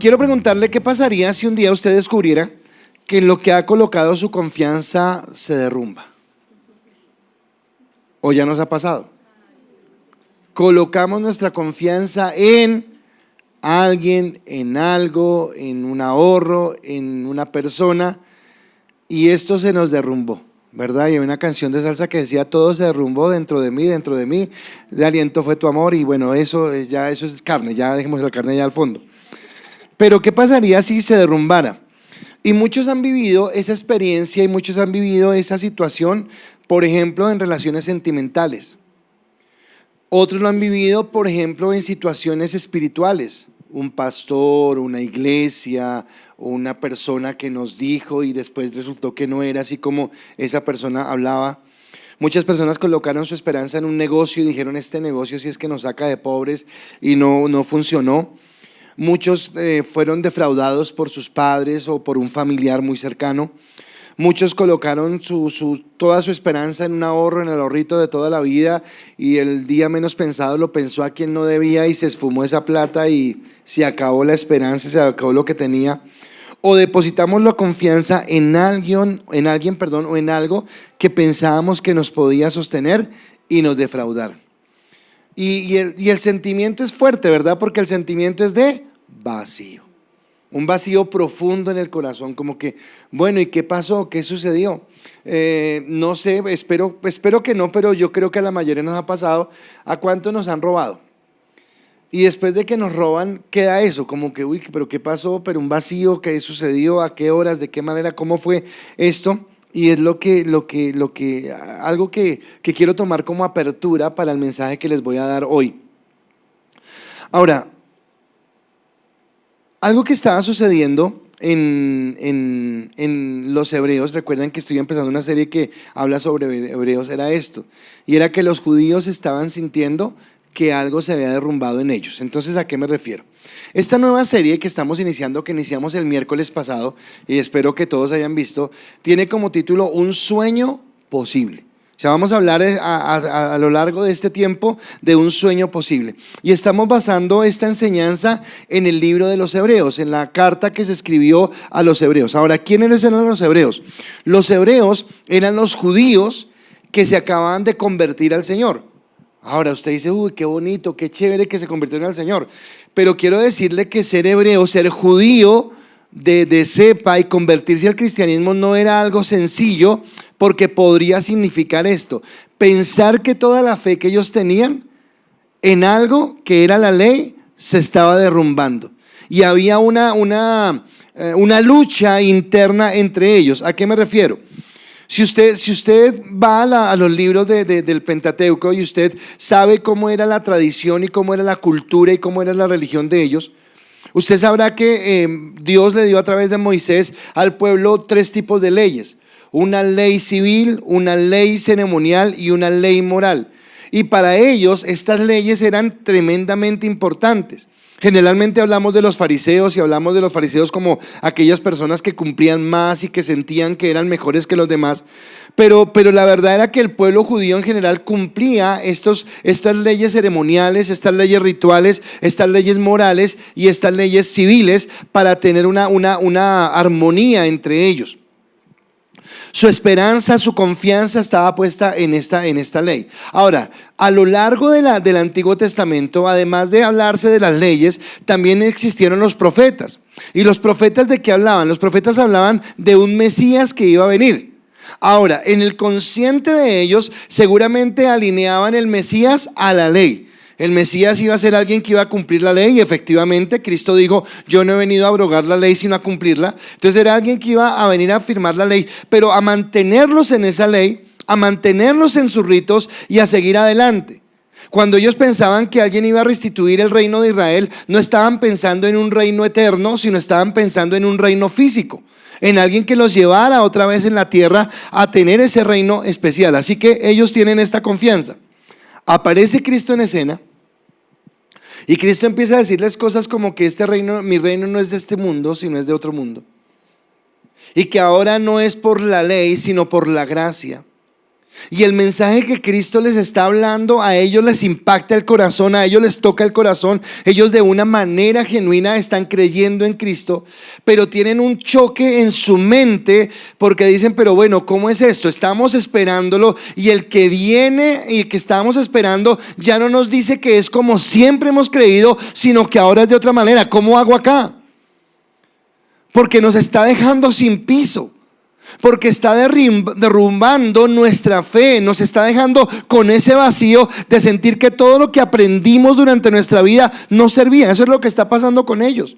quiero preguntarle qué pasaría si un día usted descubriera que en lo que ha colocado su confianza se derrumba. ¿O ya nos ha pasado? Colocamos nuestra confianza en alguien, en algo, en un ahorro, en una persona, y esto se nos derrumbó, ¿verdad? Y hay una canción de salsa que decía: todo se derrumbó dentro de mí, de aliento fue tu amor. Y bueno, eso es carne, ya dejemos la carne ya al fondo. Pero ¿qué pasaría si se derrumbara? Y muchos han vivido esa experiencia y muchos han vivido esa situación, por ejemplo, en relaciones sentimentales. Otros lo han vivido, por ejemplo, en situaciones espirituales. Un pastor, una iglesia, o una persona que nos dijo y después resultó que no era así como esa persona hablaba. Muchas personas colocaron su esperanza en un negocio y dijeron: este negocio sí es que nos saca de pobres, y no funcionó. Muchos fueron defraudados por sus padres o por un familiar muy cercano. Muchos colocaron toda su esperanza en un ahorro, en el ahorrito de toda la vida, y el día menos pensado lo pensó a quien no debía y se esfumó esa plata y se acabó la esperanza, se acabó lo que tenía. O depositamos la confianza en alguien, o en algo que pensábamos que nos podía sostener y nos defraudar. Y el sentimiento es fuerte, ¿verdad? Porque el sentimiento es de vacío. Un vacío profundo en el corazón, como que, bueno, ¿y qué pasó? ¿Qué sucedió? No sé, espero que no, pero yo creo que a la mayoría nos ha pasado. ¿A cuánto nos han robado? Y después de que nos roban, queda eso, como que, uy, pero ¿qué pasó? Pero un vacío, ¿qué sucedió? ¿A qué horas? ¿De qué manera? ¿Cómo fue esto? Y es algo que quiero tomar como apertura para el mensaje que les voy a dar hoy. Ahora, algo que estaba sucediendo en los hebreos, recuerden que estoy empezando una serie que habla sobre hebreos, era esto, y era que los judíos estaban sintiendo que algo se había derrumbado en ellos. Entonces, ¿a qué me refiero? Esta nueva serie que estamos iniciando, que iniciamos el miércoles pasado, y espero que todos hayan visto, tiene como título Un sueño posible. O sea, vamos a hablar a lo largo de este tiempo de un sueño posible. Y estamos basando esta enseñanza en el libro de los Hebreos, en la carta que se escribió a los Hebreos. Ahora, ¿quiénes eran los Hebreos? Los Hebreos eran los judíos que se acababan de convertir al Señor. Ahora usted dice: uy, qué bonito, qué chévere que se convirtieron al Señor. Pero quiero decirle que ser hebreo, ser judío de cepa y convertirse al cristianismo no era algo sencillo, porque podría significar esto: pensar que toda la fe que ellos tenían en algo que era la ley se estaba derrumbando. Y había una lucha interna entre ellos. ¿A qué me refiero? Si usted va a los libros del Pentateuco y usted sabe cómo era la tradición y cómo era la cultura y cómo era la religión de ellos, usted sabrá que Dios le dio a través de Moisés al pueblo 3 tipos de leyes: una ley civil, una ley ceremonial y una ley moral. Y para ellos estas leyes eran tremendamente importantes. Generalmente hablamos de los fariseos y hablamos de los fariseos como aquellas personas que cumplían más y que sentían que eran mejores que los demás, pero la verdad era que el pueblo judío en general cumplía estas leyes ceremoniales, estas leyes rituales, estas leyes morales y estas leyes civiles para tener una armonía entre ellos. Su esperanza, su confianza estaba puesta en esta ley. Ahora, a lo largo del Antiguo Testamento, además de hablarse de las leyes, también existieron los profetas. ¿Y los profetas de qué hablaban? Los profetas hablaban de un Mesías que iba a venir. Ahora, en el consciente de ellos, seguramente alineaban el Mesías a la ley. El Mesías iba a ser alguien que iba a cumplir la ley, y efectivamente Cristo dijo: yo no he venido a abrogar la ley sino a cumplirla. Entonces era alguien que iba a venir a afirmar la ley, pero a mantenerlos en esa ley, a mantenerlos en sus ritos y a seguir adelante. Cuando ellos pensaban que alguien iba a restituir el reino de Israel, no estaban pensando en un reino eterno, sino estaban pensando en un reino físico, en alguien que los llevara otra vez en la tierra a tener ese reino especial. Así que ellos tienen esta confianza. Aparece Cristo en escena, y Cristo empieza a decirles cosas como que mi reino no es de este mundo, sino es de otro mundo. Y que ahora no es por la ley, sino por la gracia. Y el mensaje que Cristo les está hablando a ellos les impacta el corazón, a ellos les toca el corazón. Ellos de una manera genuina están creyendo en Cristo, pero tienen un choque en su mente porque dicen, pero bueno, ¿cómo es esto? Estamos esperándolo y el que viene y el que estamos esperando ya no nos dice que es como siempre hemos creído, sino que ahora es de otra manera. ¿Cómo hago acá? Porque nos está dejando sin piso. Porque está derrumbando nuestra fe, nos está dejando con ese vacío de sentir que todo lo que aprendimos durante nuestra vida no servía. Eso es lo que está pasando con ellos.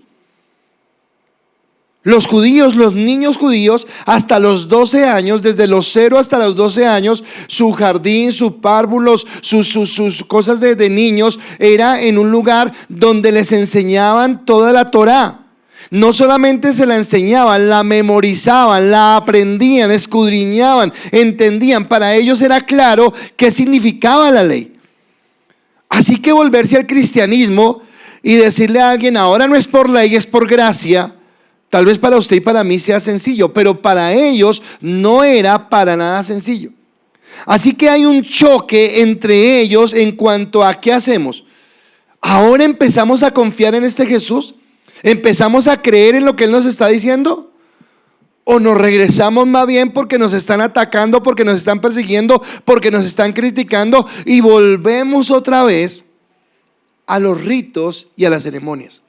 Los judíos, los niños judíos, hasta los 12 años, desde los 0 hasta los 12 años, su jardín, sus párvulos, sus cosas de niños, era en un lugar donde les enseñaban toda la Torá. No solamente se la enseñaban, la memorizaban, la aprendían, escudriñaban, entendían. Para ellos era claro qué significaba la ley. Así que volverse al cristianismo y decirle a alguien, ahora no es por ley, es por gracia, tal vez para usted y para mí sea sencillo, pero para ellos no era para nada sencillo. Así que hay un choque entre ellos en cuanto a qué hacemos. Ahora empezamos a confiar en este Jesús. ¿Empezamos a creer en lo que Él nos está diciendo? ¿O nos regresamos más bien porque nos están atacando, porque nos están persiguiendo, porque nos están criticando y volvemos otra vez a los ritos y a las ceremonias?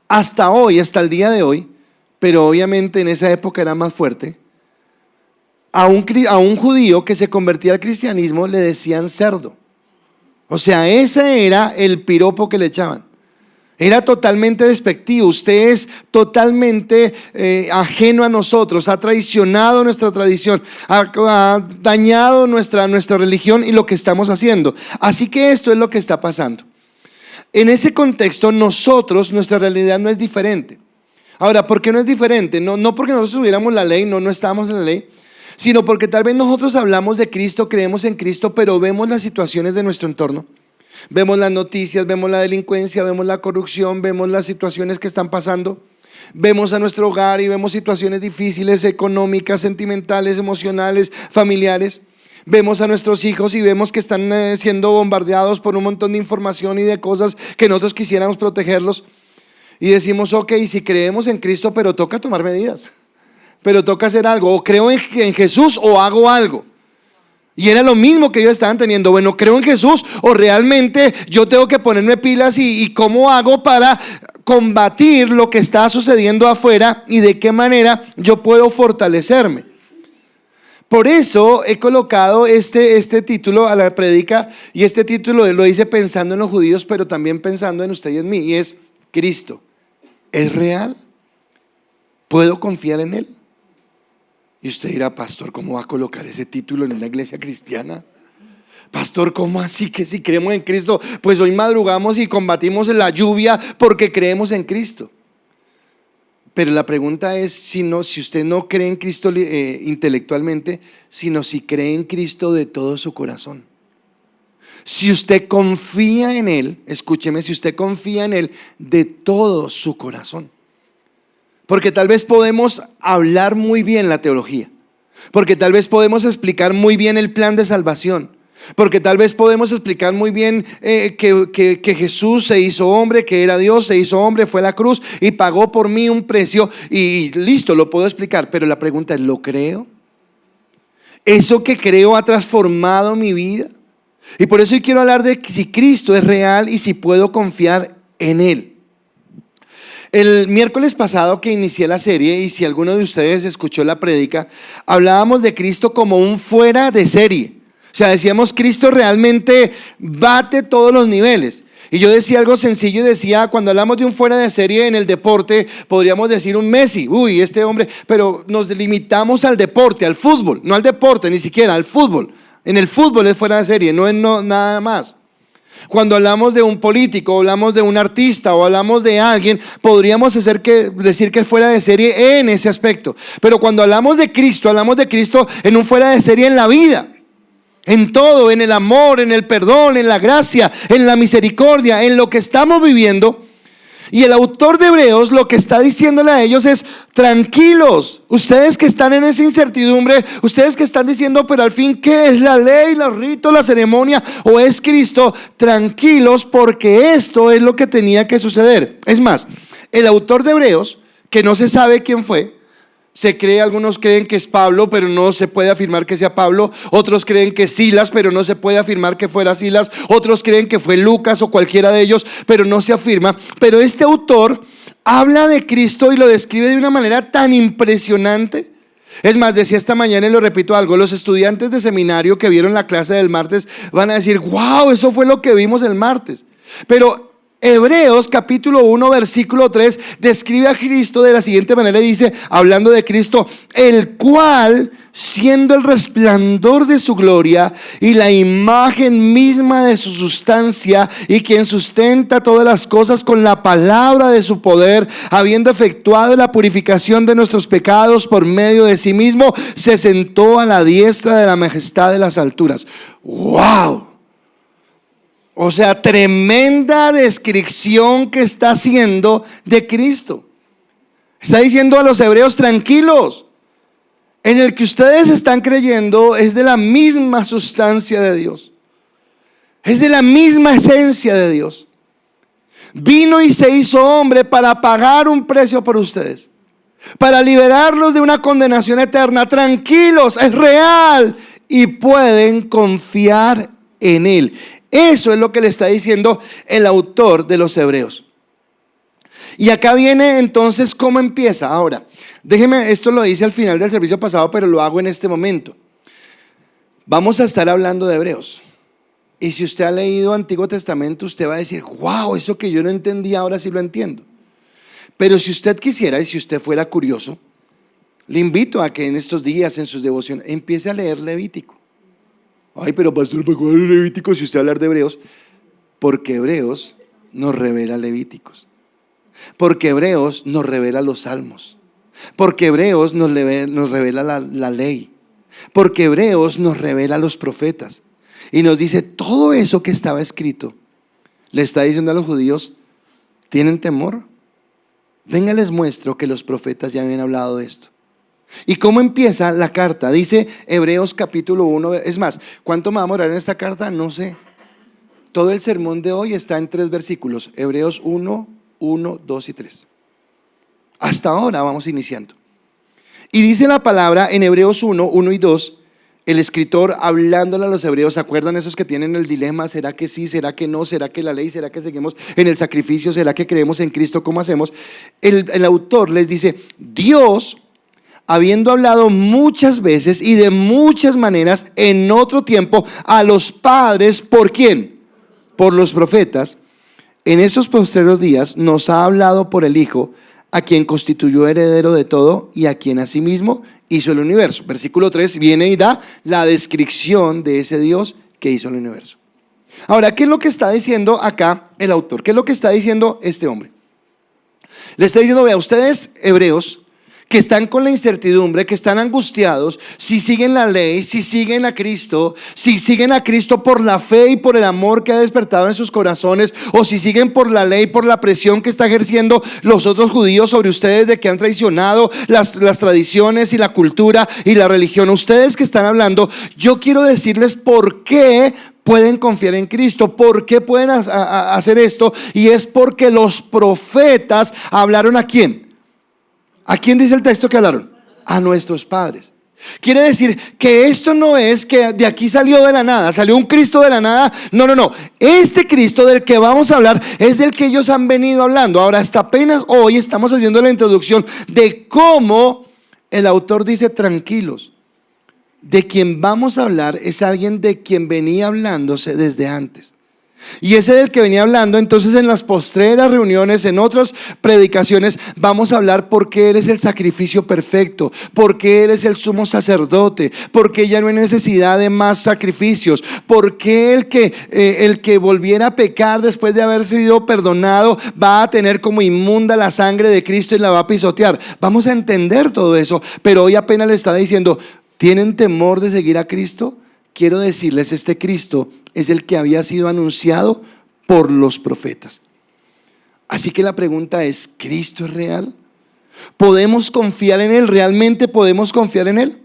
Hasta hoy, hasta el día de hoy, pero obviamente en esa época era más fuerte, a un judío que se convertía al cristianismo le decían cerdo. O sea, ese era el piropo que le echaban. Era totalmente despectivo. Usted es totalmente ajeno a nosotros, ha traicionado nuestra tradición, ha dañado nuestra religión y lo que estamos haciendo. Así que esto es lo que está pasando. En ese contexto nosotros, nuestra realidad no es diferente. Ahora, ¿por qué no es diferente? No porque nosotros tuviéramos la ley, no estábamos en la ley, sino porque tal vez nosotros hablamos de Cristo, creemos en Cristo, pero vemos las situaciones de nuestro entorno. Vemos las noticias, vemos la delincuencia, vemos la corrupción, vemos las situaciones que están pasando. Vemos a nuestro hogar y vemos situaciones difíciles, económicas, sentimentales, emocionales, familiares. Vemos a nuestros hijos y vemos que están siendo bombardeados por un montón de información y de cosas que nosotros quisiéramos protegerlos. Y decimos, ok, si creemos en Cristo, pero toca tomar medidas, pero toca hacer algo. O creo en Jesús o hago algo. Y era lo mismo que ellos estaban teniendo. Bueno, creo en Jesús o realmente yo tengo que ponerme pilas y cómo hago para combatir lo que está sucediendo afuera y de qué manera yo puedo fortalecerme. Por eso he colocado este título a la prédica, y este título lo hice pensando en los judíos, pero también pensando en usted y en mí, y es: Cristo, ¿es real? ¿Puedo confiar en Él? Y usted dirá: pastor, ¿cómo va a colocar ese título en una iglesia cristiana? Pastor, ¿cómo así que si creemos en Cristo? Pues hoy madrugamos y combatimos en la lluvia porque creemos en Cristo. Pero la pregunta es si usted no cree en Cristo intelectualmente, sino si cree en Cristo de todo su corazón. Si usted confía en Él, escúcheme, si usted confía en Él de todo su corazón. Porque tal vez podemos hablar muy bien la teología, porque tal vez podemos explicar muy bien el plan de salvación, porque tal vez podemos explicar muy bien que Jesús se hizo hombre, que era Dios, se hizo hombre, fue a la cruz y pagó por mí un precio y listo, lo puedo explicar. Pero la pregunta es: ¿lo creo? ¿Eso que creo ha transformado mi vida? Y por eso hoy quiero hablar de si Cristo es real y si puedo confiar en Él. El miércoles pasado que inicié la serie, y si alguno de ustedes escuchó la prédica, hablábamos de Cristo como un fuera de serie. O sea, decíamos: Cristo realmente bate todos los niveles. Y yo decía algo sencillo y decía: cuando hablamos de un fuera de serie en el deporte, podríamos decir un Messi, uy, este hombre, pero nos limitamos al deporte, al fútbol, no al deporte, ni siquiera al fútbol. En el fútbol es fuera de serie, no es nada más. Cuando hablamos de un político, o hablamos de un artista, o hablamos de alguien, podríamos decir que es fuera de serie en ese aspecto. Pero cuando hablamos de Cristo en un fuera de serie en la vida, en todo, en el amor, en el perdón, en la gracia, en la misericordia, en lo que estamos viviendo. Y el autor de Hebreos lo que está diciéndole a ellos es: tranquilos, ustedes que están en esa incertidumbre, ustedes que están diciendo, pero al fin, ¿qué es la ley, los ritos, la ceremonia o es Cristo? Tranquilos, porque esto es lo que tenía que suceder. Es más, el autor de Hebreos, que no se sabe quién fue, algunos creen que es Pablo, pero no se puede afirmar que sea Pablo. Otros creen que es Silas, pero no se puede afirmar que fuera Silas. Otros creen que fue Lucas o cualquiera de ellos, pero no se afirma. Pero este autor habla de Cristo y lo describe de una manera tan impresionante. Es más, decía esta mañana y lo repito algo: los estudiantes de seminario que vieron la clase del martes van a decir: wow, eso fue lo que vimos el martes. Pero Hebreos capítulo 1 versículo 3 describe a Cristo de la siguiente manera y dice, hablando de Cristo: el cual, siendo el resplandor de su gloria y la imagen misma de su sustancia, y quien sustenta todas las cosas con la palabra de su poder, habiendo efectuado la purificación de nuestros pecados por medio de sí mismo, se sentó a la diestra de la majestad de las alturas. ¡Wow! O sea, tremenda descripción que está haciendo de Cristo. Está diciendo a los hebreos: tranquilos, en el que ustedes están creyendo es de la misma sustancia de Dios, es de la misma esencia de Dios. Vino y se hizo hombre para pagar un precio por ustedes, para liberarlos de una condenación eterna. Tranquilos, es real y pueden confiar en Él. Eso es lo que le está diciendo el autor de los Hebreos. Y acá viene entonces cómo empieza. Ahora, déjeme, esto lo hice al final del servicio pasado, pero lo hago en este momento. Vamos a estar hablando de Hebreos. Y si usted ha leído Antiguo Testamento, usted va a decir: wow, eso que yo no entendía, ahora sí lo entiendo. Pero si usted quisiera y si usted fuera curioso, le invito a que en estos días, en sus devociones, empiece a leer Levítico. Ay, pero pastor, ¿para cuál es Levítico si usted hablar de Hebreos? Porque Hebreos nos revela Levíticos. Porque Hebreos nos revela los Salmos. Porque Hebreos nos revela la ley. Porque Hebreos nos revela los profetas. Y nos dice todo eso que estaba escrito. Le está diciendo a los judíos: ¿tienen temor? Venga, les muestro que los profetas ya habían hablado de esto. ¿Y cómo empieza la carta? Dice Hebreos capítulo 1. Es más, ¿cuánto me va a demorar en esta carta? No sé. Todo el sermón de hoy está en 3 versículos. Hebreos 1, 1, 2 y 3. Hasta ahora vamos iniciando. Y dice la palabra en Hebreos 1, 1 y 2, el escritor hablándole a los hebreos. ¿Se acuerdan esos que tienen el dilema? ¿Será que sí? ¿Será que no? ¿Será que la ley? ¿Será que seguimos en el sacrificio? ¿Será que creemos en Cristo? ¿Cómo hacemos? El autor les dice: Dios, habiendo hablado muchas veces y de muchas maneras en otro tiempo a los padres, ¿por quién? Por los profetas, en esos postreros días nos ha hablado por el Hijo, a quien constituyó heredero de todo y a quien asimismo hizo el universo. Versículo 3 viene y da la descripción de ese Dios que hizo el universo. Ahora, ¿qué es lo que está diciendo acá el autor? ¿Qué es lo que está diciendo este hombre? Le está diciendo: vea, ustedes hebreos que están con la incertidumbre, que están angustiados, si siguen la ley, si siguen a Cristo por la fe y por el amor que ha despertado en sus corazones, o si siguen por la ley, por la presión que está ejerciendo los otros judíos sobre ustedes de que han traicionado las tradiciones y la cultura y la religión. Ustedes que están hablando, yo quiero decirles por qué pueden confiar en Cristo, por qué pueden hacer esto, y es porque los profetas hablaron. ¿A quién? ¿A quién dice el texto que hablaron? A nuestros padres. Quiere decir que esto no es que de aquí salió de la nada, salió un Cristo de la nada. No. Este Cristo del que vamos a hablar es del que ellos han venido hablando. Ahora, hasta apenas hoy estamos haciendo la introducción de cómo el autor dice: tranquilos. De quien vamos a hablar es alguien de quien venía hablándose desde antes. Y ese del que venía hablando, entonces en las postreras reuniones, en otras predicaciones, vamos a hablar porque Él es el sacrificio perfecto, porque Él es el sumo sacerdote, porque ya no hay necesidad de más sacrificios, porque el que volviera a pecar después de haber sido perdonado va a tener como inmunda la sangre de Cristo y la va a pisotear. Vamos a entender todo eso, pero hoy apenas le está diciendo: ¿tienen temor de seguir a Cristo? Quiero decirles, este Cristo es el que había sido anunciado por los profetas. Así que la pregunta es, ¿Cristo es real? ¿Podemos confiar en Él? ¿Realmente podemos confiar en Él?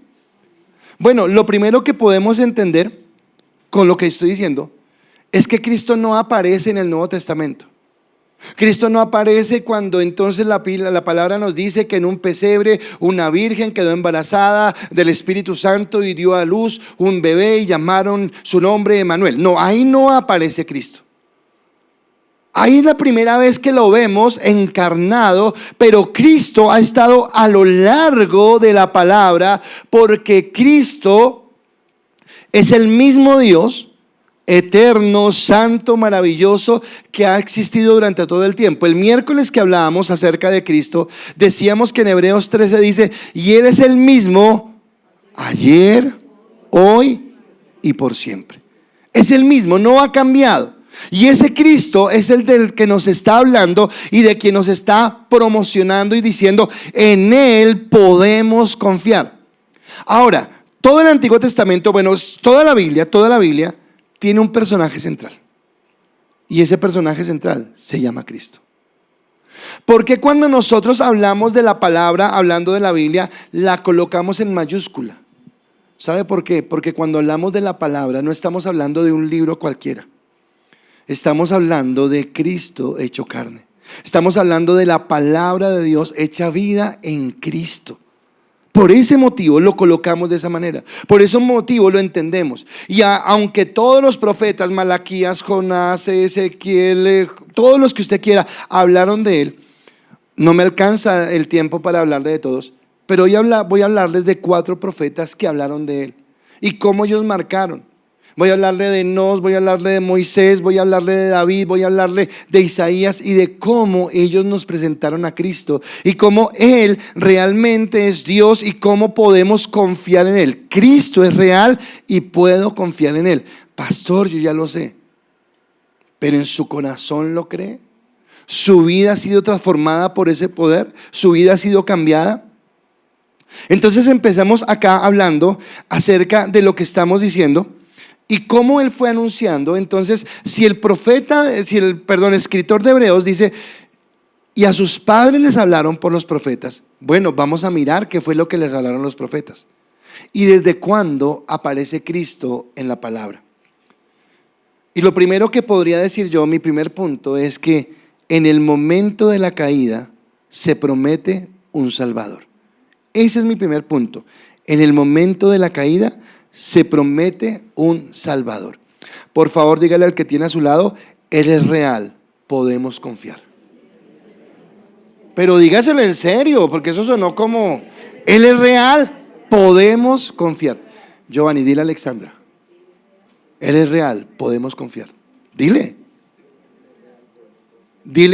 Bueno, lo primero que podemos entender con lo que estoy diciendo es que Cristo no aparece en el Nuevo Testamento. Cristo no aparece cuando entonces la palabra nos dice que en un pesebre una virgen quedó embarazada del Espíritu Santo y dio a luz un bebé y llamaron su nombre Emmanuel. No, ahí no aparece Cristo. Ahí es la primera vez que lo vemos encarnado, pero Cristo ha estado a lo largo de la palabra, porque Cristo es el mismo Dios, eterno, santo, maravilloso, que ha existido durante todo el tiempo. El miércoles que hablábamos acerca de Cristo, decíamos que en Hebreos 13 dice, y Él es el mismo ayer, hoy y por siempre. Es el mismo, no ha cambiado. Y ese Cristo es el del que nos está hablando y de quien nos está promocionando y diciendo, en Él podemos confiar. Ahora, todo el Antiguo Testamento, bueno, toda la Biblia tiene un personaje central. Y ese personaje central se llama Cristo. Porque cuando nosotros hablamos de la palabra, hablando de la Biblia, la colocamos en mayúscula? ¿Sabe por qué? Porque cuando hablamos de la palabra no estamos hablando de un libro cualquiera. Estamos hablando de Cristo hecho carne. Estamos hablando de la palabra de Dios hecha vida en Cristo. Por ese motivo lo colocamos de esa manera. Por ese motivo lo entendemos. Y aunque todos los profetas, Malaquías, Jonás, Ezequiel, todos los que usted quiera, hablaron de él, no me alcanza el tiempo para hablarle de todos. Pero hoy voy a hablarles de 4 profetas que hablaron de él y cómo ellos marcaron. Voy a hablarle de Enos, voy a hablarle de Moisés, voy a hablarle de David, voy a hablarle de Isaías y de cómo ellos nos presentaron a Cristo y cómo Él realmente es Dios y cómo podemos confiar en Él. Cristo es real y puedo confiar en Él. Pastor, yo ya lo sé, pero en su corazón lo cree. Su vida ha sido transformada por ese poder, su vida ha sido cambiada. Entonces empezamos acá hablando acerca de lo que estamos diciendo y cómo él fue anunciando. Entonces, si el escritor de Hebreos dice, y a sus padres les hablaron por los profetas. Bueno, vamos a mirar qué fue lo que les hablaron los profetas. Y desde cuándo aparece Cristo en la palabra. Y lo primero que podría decir yo, mi primer punto, es que en el momento de la caída se promete un Salvador. Ese es mi primer punto. En el momento de la caída se promete un Salvador. Por favor, dígale al que tiene a su lado, Él es real, podemos confiar. Pero dígaselo en serio, porque eso sonó como, Él es real, podemos confiar. Giovanni, dile a Alexandra, Él es real, podemos confiar. Dile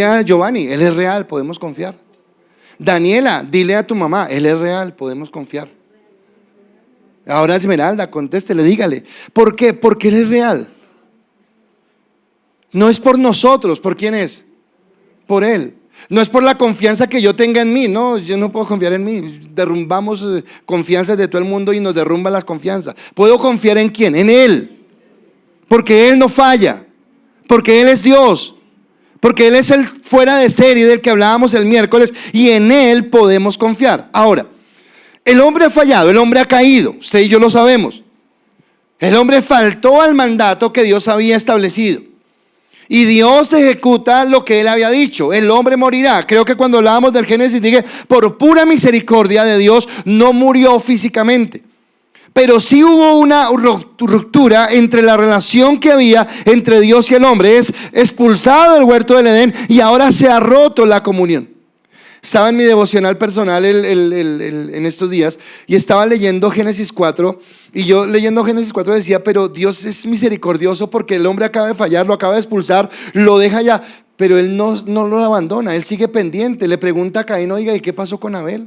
a Giovanni, Él es real, podemos confiar. Daniela, dile a tu mamá, Él es real, podemos confiar. Ahora Esmeralda, contéstele, dígale. ¿Por qué? Porque Él es real. No es por nosotros, ¿por quién es? Por Él. No es por la confianza que yo tenga en mí, no, yo no puedo confiar en mí. Derrumbamos confianzas de todo el mundo y nos derrumba las confianzas. ¿Puedo confiar en quién? En Él. Porque Él no falla, porque Él es Dios, porque Él es el fuera de serie del que hablábamos el miércoles y en Él podemos confiar. Ahora, el hombre ha fallado, el hombre ha caído, usted y yo lo sabemos. El hombre faltó al mandato que Dios había establecido. Y Dios ejecuta lo que Él había dicho, el hombre morirá. Creo que cuando hablábamos del Génesis dije, por pura misericordia de Dios no murió físicamente. Pero sí hubo una ruptura entre la relación que había entre Dios y el hombre. Es expulsado del huerto del Edén y ahora se ha roto la comunión. Estaba en mi devocional personal en estos días y estaba leyendo Génesis 4 y yo leyendo Génesis 4 decía, pero Dios es misericordioso porque el hombre acaba de fallar, lo acaba de expulsar, lo deja ya, pero Él no lo abandona, Él sigue pendiente. Le pregunta a Caín, oiga, ¿y qué pasó con Abel?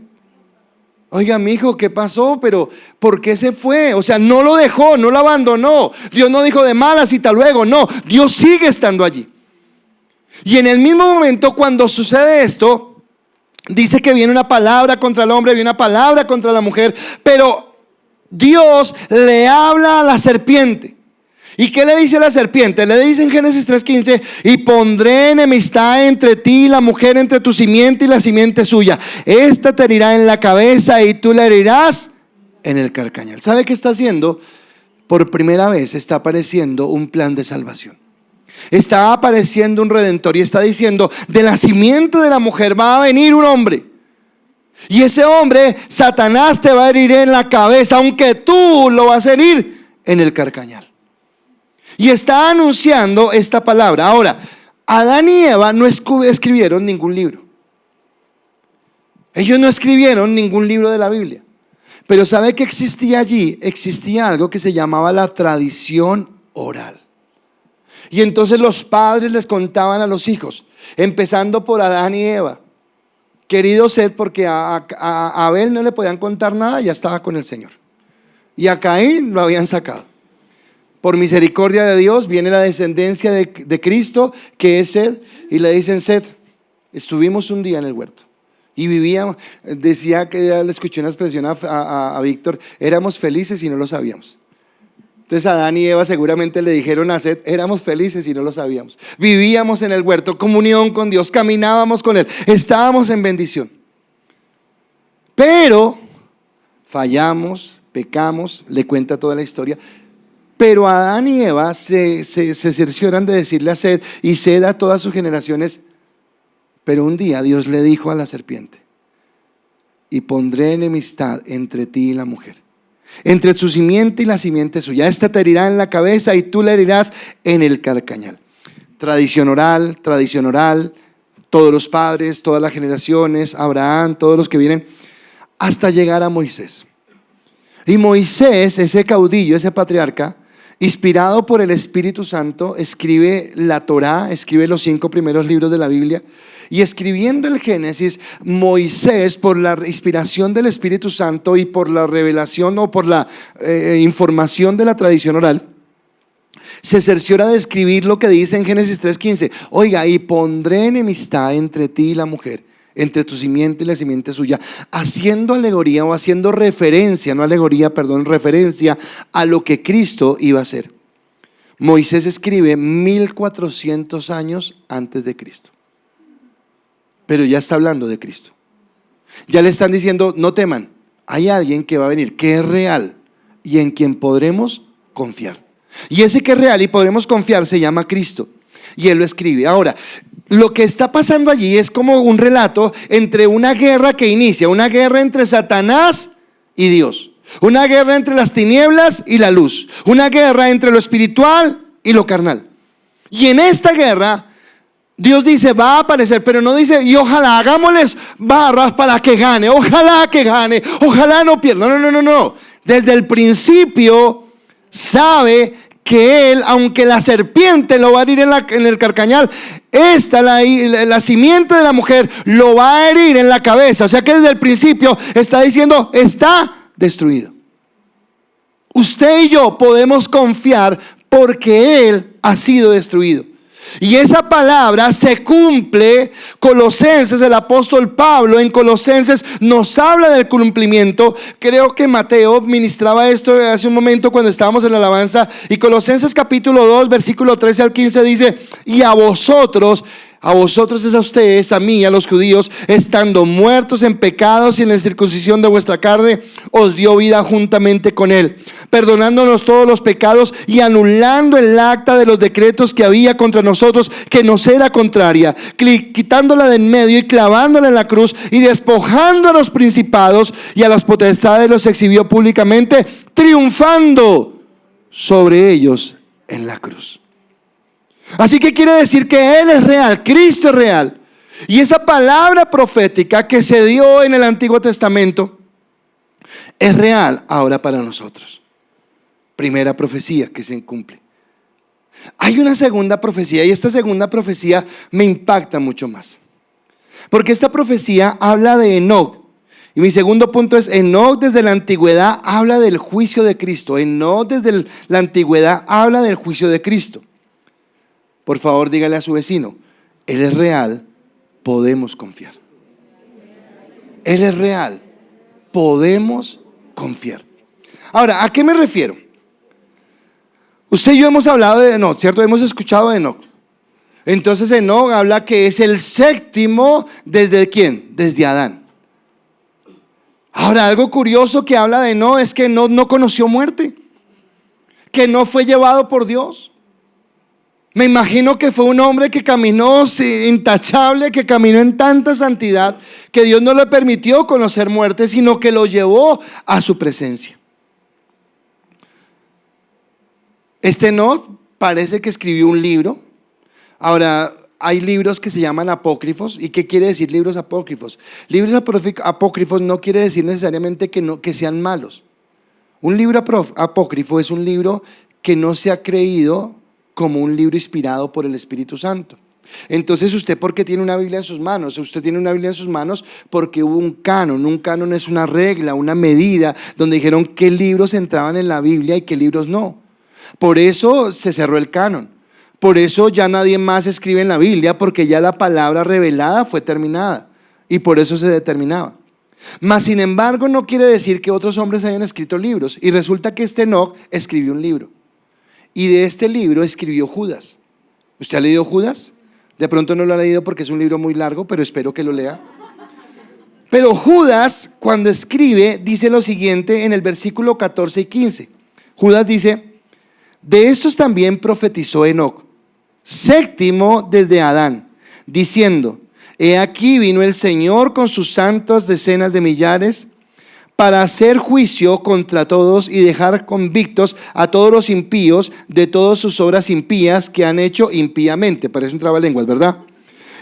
Oiga, mi hijo, ¿qué pasó? Pero ¿por qué se fue? O sea, no lo dejó, no lo abandonó. Dios no dijo de malas y hasta luego, no, Dios sigue estando allí. Y en el mismo momento cuando sucede esto, dice que viene una palabra contra el hombre, viene una palabra contra la mujer, pero Dios le habla a la serpiente ¿Y qué le dice la serpiente? Le dice en Génesis 3:15: y pondré enemistad entre ti y la mujer, entre tu simiente y la simiente suya. Esta te herirá en la cabeza y tú la herirás en el carcañal. ¿Sabe qué está haciendo? Por primera vez está apareciendo un plan de salvación. Está apareciendo un redentor y está diciendo: de la simiente de la mujer va a venir un hombre. Y ese hombre, Satanás, te va a herir en la cabeza, aunque tú lo vas a herir en el carcañal. Y está anunciando esta palabra. Ahora, Adán y Eva no escribieron ningún libro. Ellos no escribieron ningún libro de la Biblia. Pero ¿sabe qué existía allí? Existía algo que se llamaba la tradición oral. Y entonces los padres les contaban a los hijos, empezando por Adán y Eva: querido Seth, porque a Abel no le podían contar nada, ya estaba con el Señor. Y a Caín lo habían sacado. Por misericordia de Dios viene la descendencia de Cristo, que es Seth. Y le dicen: Seth, estuvimos un día en el huerto y vivíamos, decía, que ya le escuché una expresión a Víctor: éramos felices y no lo sabíamos. Entonces Adán y Eva seguramente le dijeron a Seth: éramos felices y no lo sabíamos. Vivíamos en el huerto, comunión con Dios, caminábamos con Él, estábamos en bendición. Pero fallamos, pecamos, le cuenta toda la historia. Pero Adán y Eva se cercioran de decirle a Seth, y Seth a todas sus generaciones: pero un día Dios le dijo a la serpiente: y pondré enemistad entre ti y la mujer, entre su simiente y la simiente suya. Esta te herirá en la cabeza y tú la herirás en el carcañal. Tradición oral, todos los padres, todas las generaciones, Abraham, todos los que vienen, hasta llegar a Moisés. Y Moisés, ese caudillo, ese patriarca, inspirado por el Espíritu Santo, escribe la Torá, escribe los 5 primeros libros de la Biblia. Y escribiendo el Génesis, Moisés, por la inspiración del Espíritu Santo y por la revelación o por la información de la tradición oral, se cerciora de escribir lo que dice en Génesis 3:15: oiga, y pondré enemistad entre ti y la mujer, entre tu simiente y la simiente suya, haciendo alegoría o haciendo referencia, no alegoría, perdón, referencia a lo que Cristo iba a hacer. Moisés escribe 1400 años antes de Cristo. Pero ya está hablando de Cristo. Ya le están diciendo: no teman, hay alguien que va a venir, que es real y en quien podremos confiar. Y ese que es real y podremos confiar se llama Cristo. Y él lo escribe. Ahora, lo que está pasando allí es como un relato entre una guerra que inicia, una guerra entre Satanás y Dios, una guerra entre las tinieblas y la luz, una guerra entre lo espiritual y lo carnal. Y en esta guerra Dios dice: va a aparecer, pero no dice: y ojalá hagámosles barras para que gane, ojalá que gane, ojalá no pierda. No. Desde el principio sabe que él, aunque la serpiente lo va a herir en el carcañal, la simiente de la mujer lo va a herir en la cabeza. O sea que desde el principio está diciendo: está destruido. Usted y yo podemos confiar porque él ha sido destruido. Y esa palabra se cumple. Colosenses, el apóstol Pablo en Colosenses nos habla del cumplimiento. Creo que Mateo ministraba esto hace un momento cuando estábamos en la alabanza. Y Colosenses capítulo 2 versículo 13 al 15 dice: y a vosotros es a ustedes, a mí, a los judíos, estando muertos en pecados y en la circuncisión de vuestra carne, os dio vida juntamente con él, perdonándonos todos los pecados y anulando el acta de los decretos que había contra nosotros, que nos era contraria, quitándola de en medio y clavándola en la cruz, y despojando a los principados y a las potestades, los exhibió públicamente, triunfando sobre ellos en la cruz. Así que quiere decir que Él es real, Cristo es real. Y esa palabra profética que se dio en el Antiguo Testamento es real ahora para nosotros. Primera profecía que se cumple. Hay una segunda profecía, y esta segunda profecía me impacta mucho más, porque esta profecía habla de Enoc. Y mi segundo punto es: Enoc desde la antigüedad habla del juicio de Cristo. Enoc desde la antigüedad habla del juicio de Cristo. Por favor, dígale a su vecino: Él es real, podemos confiar. Él es real, podemos confiar. Ahora, ¿a qué me refiero? Usted y yo hemos hablado de Enoc, ¿cierto? Hemos escuchado de Enoc. Entonces Enoc habla que es el séptimo ¿desde quién? Desde Adán. Ahora, algo curioso que habla de Enoc es que Enoc no conoció muerte, que no fue llevado por Dios. Me imagino que fue un hombre que caminó intachable, que caminó en tanta santidad, que Dios no le permitió conocer muerte, sino que lo llevó a su presencia. Este Enoc parece que escribió un libro. Ahora, hay libros que se llaman apócrifos. ¿Y qué quiere decir libros apócrifos? Libros apócrifos no quiere decir necesariamente que sean malos. Un libro apócrifo es un libro que no se ha creído como un libro inspirado por el Espíritu Santo. Entonces, ¿usted por qué tiene una Biblia en sus manos? Usted tiene una Biblia en sus manos porque hubo un canon. Un canon es una regla, una medida donde dijeron qué libros entraban en la Biblia y qué libros no. Por eso se cerró el canon. Por eso ya nadie más escribe en la Biblia, porque ya la palabra revelada fue terminada y por eso se determinaba. Mas sin embargo no quiere decir que otros hombres hayan escrito libros, y resulta que este Enoc escribió un libro, y de este libro escribió Judas. ¿Usted ha leído Judas? De pronto no lo ha leído porque es un libro muy largo, pero espero que lo lea. Pero Judas, cuando escribe, dice lo siguiente en el versículo 14 y 15. Judas dice: de estos también profetizó Enoc, séptimo desde Adán, diciendo: he aquí vino el Señor con sus santas decenas de millares para hacer juicio contra todos y dejar convictos a todos los impíos de todas sus obras impías que han hecho impíamente. Parece un trabalenguas, ¿verdad?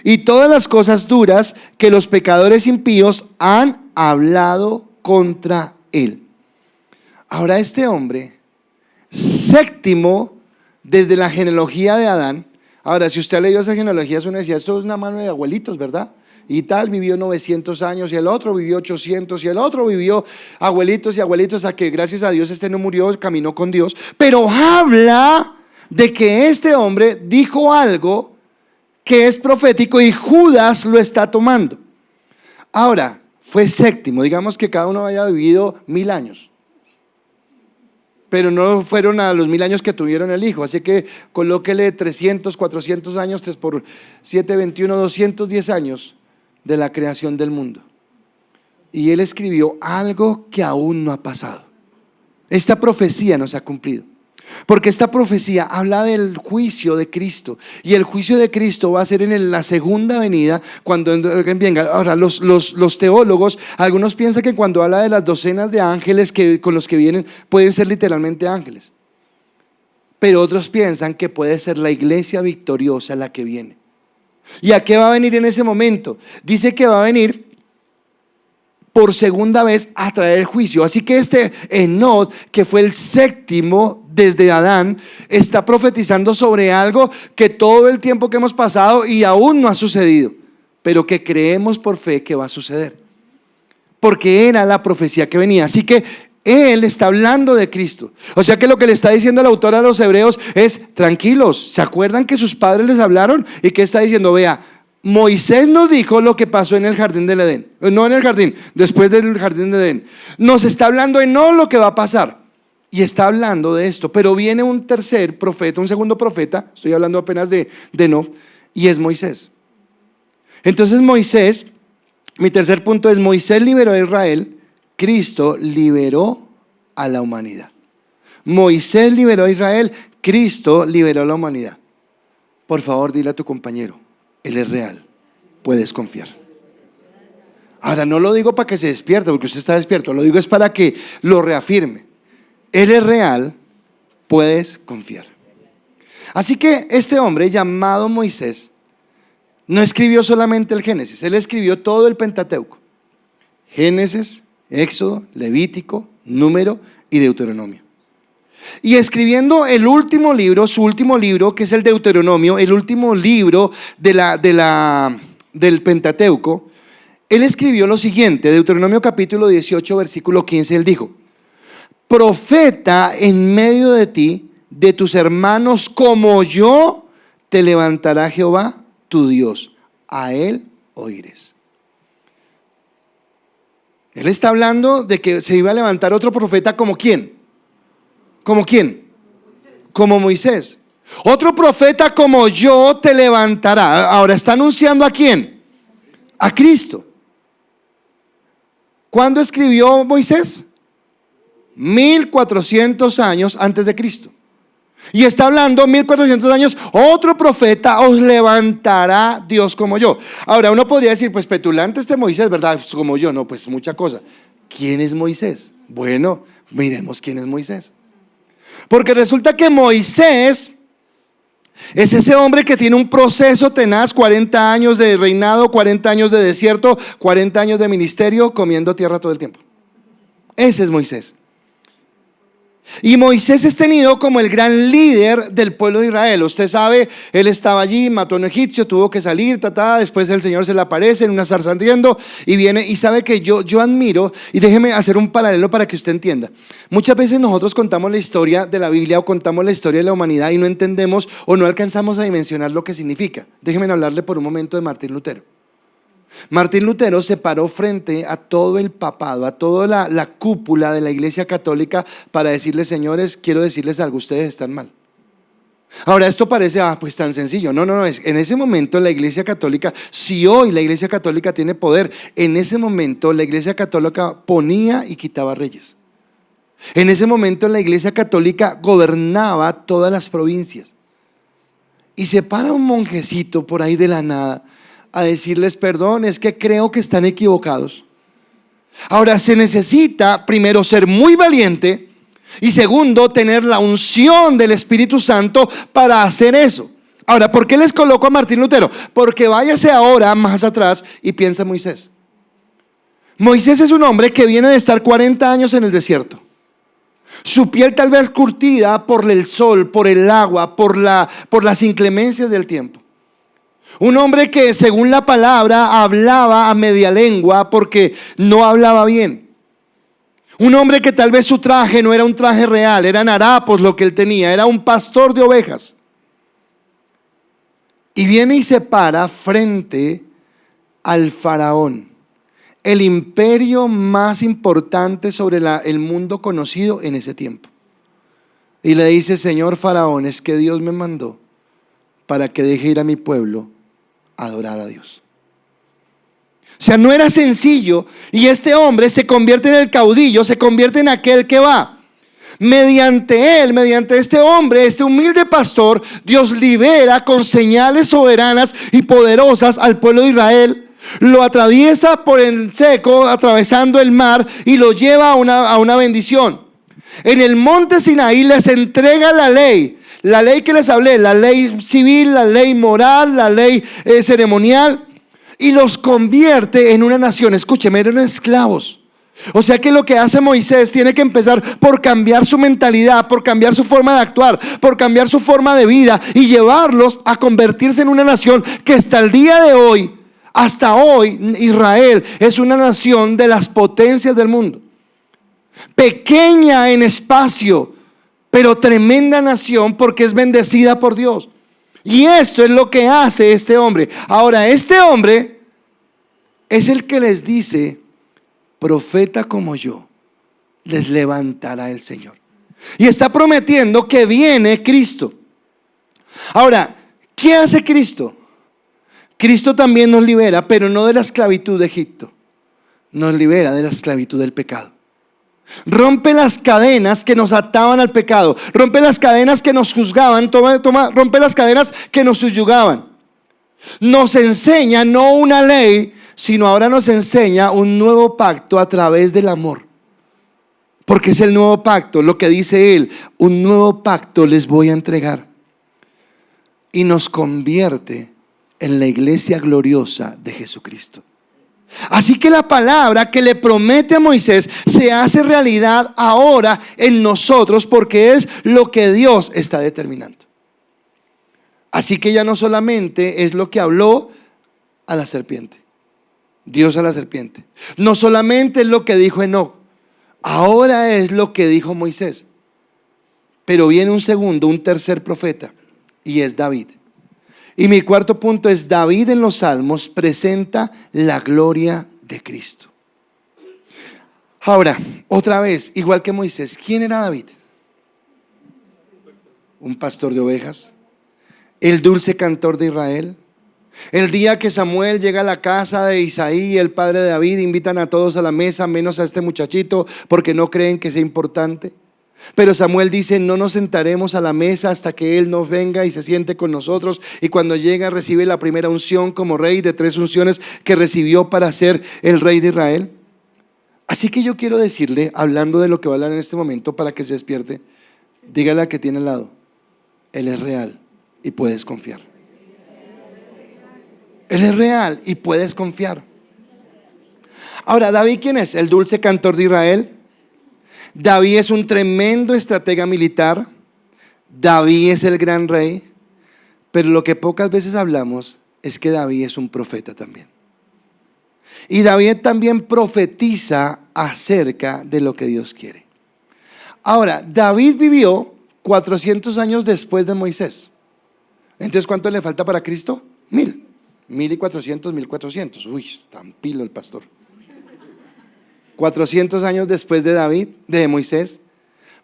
Y todas las cosas duras que los pecadores impíos han hablado contra él. Ahora, este hombre, séptimo desde la genealogía de Adán. Ahora, si usted ha leído esa genealogía, uno decía: esto es una mano de abuelitos, ¿verdad? Y tal vivió 900 años, y el otro vivió 800, y el otro vivió abuelitos y abuelitos, a que gracias a Dios este no murió, caminó con Dios. Pero habla de que este hombre dijo algo que es profético y Judas lo está tomando. Ahora, fue séptimo, digamos que cada uno haya vivido 1000 años. Pero no fueron a los 1000 años que tuvieron el hijo, así que colóquele 300, 400 años, 3 por 7, 21, 210 años de la creación del mundo. Y él escribió algo que aún no ha pasado. Esta profecía no se ha cumplido, porque esta profecía habla del juicio de Cristo, y el juicio de Cristo va a ser en la segunda venida, cuando alguien venga. Ahora, los teólogos, algunos piensan que cuando habla de las docenas de ángeles con los que vienen, pueden ser literalmente ángeles, pero otros piensan que puede ser la iglesia victoriosa la que viene. ¿Y a qué va a venir en ese momento? Dice que va a venir por segunda vez a traer juicio. Así que este Enoc, que fue el séptimo desde Adán, está profetizando sobre algo que todo el tiempo que hemos pasado y aún no ha sucedido, pero que creemos por fe que va a suceder, porque era la profecía que venía. Así que él está hablando de Cristo. O sea que lo que le está diciendo el autor a los hebreos es: tranquilos, ¿se acuerdan que sus padres les hablaron? ¿Y qué está diciendo? Vea, Moisés nos dijo lo que pasó en el jardín del Edén, no en el jardín, después del jardín de Edén. Nos está hablando de no lo que va a pasar, y está hablando de esto. Pero viene un tercer profeta, un segundo profeta, estoy hablando apenas de no, y es Moisés. Entonces Moisés, mi tercer punto es: Moisés liberó a Israel, Cristo liberó a la humanidad. Moisés liberó a Israel, Cristo liberó a la humanidad. Por favor, dile a tu compañero: Él es real, puedes confiar. Ahora, no lo digo para que se despierte, porque usted está despierto, lo digo es para que lo reafirme. Él es real, puedes confiar. Así que este hombre llamado Moisés no escribió solamente el Génesis, él escribió todo el Pentateuco: Génesis, Éxodo, Levítico, Número y Deuteronomio. Y escribiendo el último libro, su último libro, que es el Deuteronomio, el último libro del Pentateuco, él escribió lo siguiente: Deuteronomio capítulo 18, versículo 15, él dijo: profeta en medio de ti, de tus hermanos como yo, te levantará Jehová tu Dios, a él oirás. Él está hablando de que se iba a levantar otro profeta. ¿Como quién? ¿Como quién? como Moisés. Otro profeta como yo te levantará. Ahora está anunciando ¿a quién? A Cristo. ¿Cuándo escribió Moisés? 1400 años antes de Cristo. Y está hablando 1400 años, otro profeta os levantará Dios como yo. Ahora uno podría decir, pues petulante este Moisés, ¿verdad? Pues como yo, no, pues mucha cosa. ¿Quién es Moisés? Bueno, miremos quién es Moisés. Porque resulta que Moisés es ese hombre que tiene un proceso tenaz, 40 años de reinado, 40 años de desierto, 40 años de ministerio, comiendo tierra todo el tiempo. Ese es Moisés. Y Moisés es tenido como el gran líder del pueblo de Israel. Usted sabe, él estaba allí, mató a un egipcio, tuvo que salir, después el Señor se le aparece en una zarza ardiendo y viene y sabe que yo admiro, y déjeme hacer un paralelo para que usted entienda. Muchas veces nosotros contamos la historia de la Biblia o contamos la historia de la humanidad y no entendemos o no alcanzamos a dimensionar lo que significa. Déjeme hablarle por un momento de Martín Lutero. Martín Lutero se paró frente a todo el papado, a toda la cúpula de la Iglesia Católica para decirles: señores, quiero decirles algo, ustedes están mal. Ahora esto parece pues tan sencillo. No, en ese momento la Iglesia Católica, si hoy la Iglesia Católica tiene poder, en ese momento la Iglesia Católica ponía y quitaba reyes. En ese momento la Iglesia Católica gobernaba todas las provincias. Y se para un monjecito por ahí de la nada a decirles: perdón, es que creo que están equivocados. Ahora se necesita primero ser muy valiente y segundo tener la unción del Espíritu Santo para hacer eso. Ahora, ¿por qué les coloco a Martín Lutero? Porque váyase ahora más atrás y piensa en Moisés. Moisés es un hombre que viene de estar 40 años en el desierto. Su piel tal vez curtida por el sol, por el agua, por las inclemencias del tiempo. Un hombre que según la palabra hablaba a media lengua porque no hablaba bien. Un hombre que tal vez su traje no era un traje real, eran harapos lo que él tenía, era un pastor de ovejas. Y viene y se para frente al faraón, el imperio más importante sobre el mundo conocido en ese tiempo. Y le dice: señor faraón, es que Dios me mandó para que deje ir a mi pueblo a adorar a Dios. O sea, no era sencillo. Y este hombre se convierte en el caudillo, se convierte en aquel que va. Mediante él, mediante este hombre, este humilde pastor, Dios libera con señales soberanas y poderosas al pueblo de Israel. Lo atraviesa por el seco, atravesando el mar, y lo lleva a una bendición. En el monte Sinaí les entrega la ley que les hablé, la ley civil, la ley moral, la ley ceremonial, y los convierte en una nación. Escúcheme, eran esclavos. O sea que lo que hace Moisés tiene que empezar por cambiar su mentalidad, por cambiar su forma de actuar, por cambiar su forma de vida y llevarlos a convertirse en una nación que hasta el día de hoy, hasta hoy, Israel es una nación de las potencias del mundo. Pequeña en espacio, pero tremenda nación porque es bendecida por Dios. Y esto es lo que hace este hombre. Ahora, este hombre es el que les dice: profeta como yo les levantará el Señor. Y está prometiendo que viene Cristo. Ahora, ¿qué hace Cristo? Cristo también nos libera, pero no de la esclavitud de Egipto. Nos libera de la esclavitud del pecado. Rompe las cadenas que nos ataban al pecado. Rompe las cadenas que nos juzgaban. Rompe las cadenas que nos subyugaban. Nos enseña no una ley, sino ahora nos enseña un nuevo pacto a través del amor. Porque es el nuevo pacto, lo que dice él: un nuevo pacto les voy a entregar. Y nos convierte en la iglesia gloriosa de Jesucristo. Así que la palabra que le promete a Moisés se hace realidad ahora en nosotros, porque es lo que Dios está determinando. Así que ya no solamente es lo que habló a la serpiente, Dios a la serpiente. No solamente es lo que dijo Enoc, ahora es lo que dijo Moisés. Pero viene un tercer profeta, y es David. Y mi cuarto punto es: David en los Salmos presenta la gloria de Cristo. Ahora, otra vez, igual que Moisés, ¿quién era David? un pastor de ovejas, el dulce cantor de Israel. El día que Samuel llega a la casa de Isaí, el padre de David, invitan a todos a la mesa, menos a este muchachito, porque no creen que sea importante. Pero Samuel dice: no nos sentaremos a la mesa hasta que él nos venga y se siente con nosotros. Y cuando llega, recibe la primera unción como rey de 3 unciones que recibió para ser el rey de Israel. Así que yo quiero decirle, hablando de lo que va a hablar en este momento, para que se despierte, dígale al que tiene al lado: Él es real y puedes confiar. Él es real y puedes confiar. Ahora, ¿David quién es? El dulce cantor de Israel. David es un tremendo estratega militar. David es el gran rey. Pero lo que pocas veces hablamos es que David es un profeta también. Y David también profetiza acerca de lo que Dios quiere. Ahora, David vivió 400 años después de Moisés. Entonces, ¿cuánto le falta para Cristo? 1400, 1400. Uy, tan pilo el pastor. 400 años después de David, de Moisés,